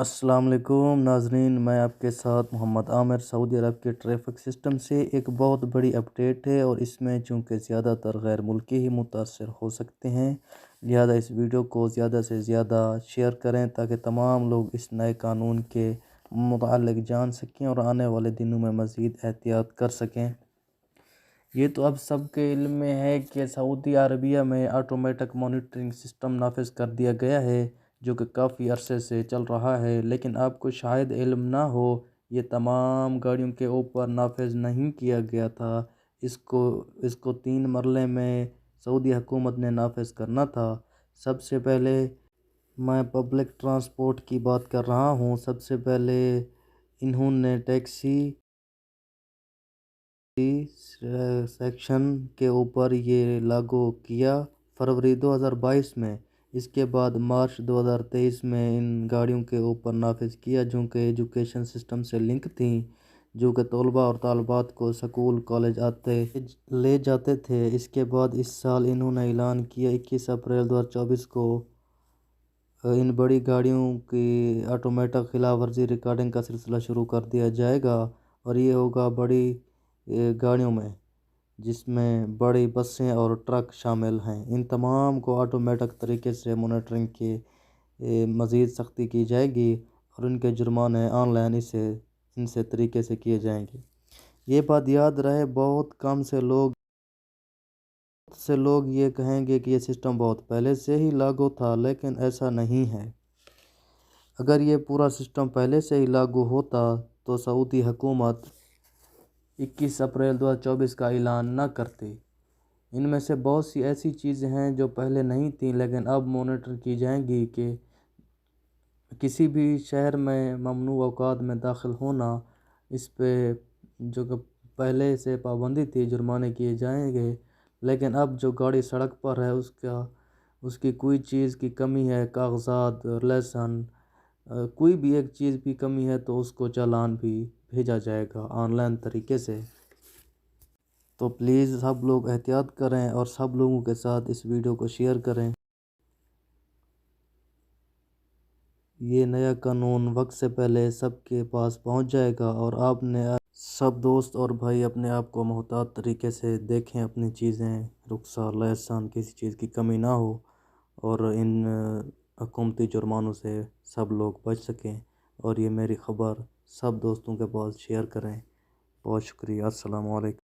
السلام علیکم ناظرین، میں آپ کے ساتھ محمد عامر سعودی عرب کے ٹریفک سسٹم سے ایک بہت بڑی اپڈیٹ ہے، اور اس میں چونکہ زیادہ تر غیر ملکی ہی متاثر ہو سکتے ہیں، لہذا اس ویڈیو کو زیادہ سے زیادہ شیئر کریں تاکہ تمام لوگ اس نئے قانون کے متعلق جان سکیں اور آنے والے دنوں میں مزید احتیاط کر سکیں۔ یہ تو اب سب کے علم میں ہے کہ سعودی عربیہ میں آٹومیٹک مانیٹرنگ سسٹم نافذ کر دیا گیا ہے، جو کہ کافی عرصے سے چل رہا ہے، لیکن آپ کو شاید علم نہ ہو یہ تمام گاڑیوں کے اوپر نافذ نہیں کیا گیا تھا۔ اس کو 3 مرحلے میں سعودی حکومت نے نافذ کرنا تھا۔ سب سے پہلے میں پبلک ٹرانسپورٹ کی بات کر رہا ہوں۔ سب سے پہلے انہوں نے ٹیکسی سیکشن کے اوپر یہ لاگو کیا فروری 2022 میں۔ اس کے بعد مارچ 2023 میں ان گاڑیوں کے اوپر نافذ کیا جو کہ ایجوکیشن سسٹم سے لنک تھیں، جو کہ طلباء اور طالبات کو سکول کالج لے جاتے تھے۔ اس کے بعد اس سال انہوں نے اعلان کیا 21 اپریل 2024 کو ان بڑی گاڑیوں کی آٹومیٹک خلاف ورزی ریکارڈنگ کا سلسلہ شروع کر دیا جائے گا، اور یہ ہوگا بڑی گاڑیوں میں، جس میں بڑی بسیں اور ٹرک شامل ہیں۔ ان تمام کو آٹومیٹک طریقے سے مانیٹرنگ کی مزید سختی کی جائے گی، اور ان کے جرمانے آن لائن ان سے طریقے سے کیے جائیں گے۔ یہ بات یاد رہے، بہت کم سے لوگ یہ کہیں گے کہ یہ سسٹم بہت پہلے سے ہی لاگو تھا، لیکن ایسا نہیں ہے۔ اگر یہ پورا سسٹم پہلے سے ہی لاگو ہوتا تو سعودی حکومت 21 اپریل 2024 کا اعلان نہ کرتی۔ ان میں سے بہت سی ایسی چیزیں ہیں جو پہلے نہیں تھیں لیکن اب مانیٹر کی جائیں گی، کہ کسی بھی شہر میں ممنوع اوقات میں داخل ہونا، اس پہ جو کہ پہلے سے پابندی تھی، جرمانے کیے جائیں گے، لیکن اب جو گاڑی سڑک پر ہے اس کی کوئی چیز کی کمی ہے، کاغذات، لائسنس، کوئی بھی ایک چیز بھی کمی ہے تو اس کو چالان بھی بھیجا جائے گا آن لائن طریقے سے۔ تو پلیز سب لوگ احتیاط کریں اور سب لوگوں کے ساتھ اس ویڈیو کو شیئر کریں۔ یہ نیا قانون وقت سے پہلے سب کے پاس پہنچ جائے گا، اور آپ نے سب دوست اور بھائی اپنے آپ کو محتاط طریقے سے دیکھیں، اپنی چیزیں، رخصت، لائسنس، کسی چیز کی کمی نہ ہو، اور ان حکومتی جرمانوں سے سب لوگ بچ سکیں۔ اور یہ میری خبر سب دوستوں کے پاس شیئر کریں۔ بہت شکریہ۔ السلام علیکم۔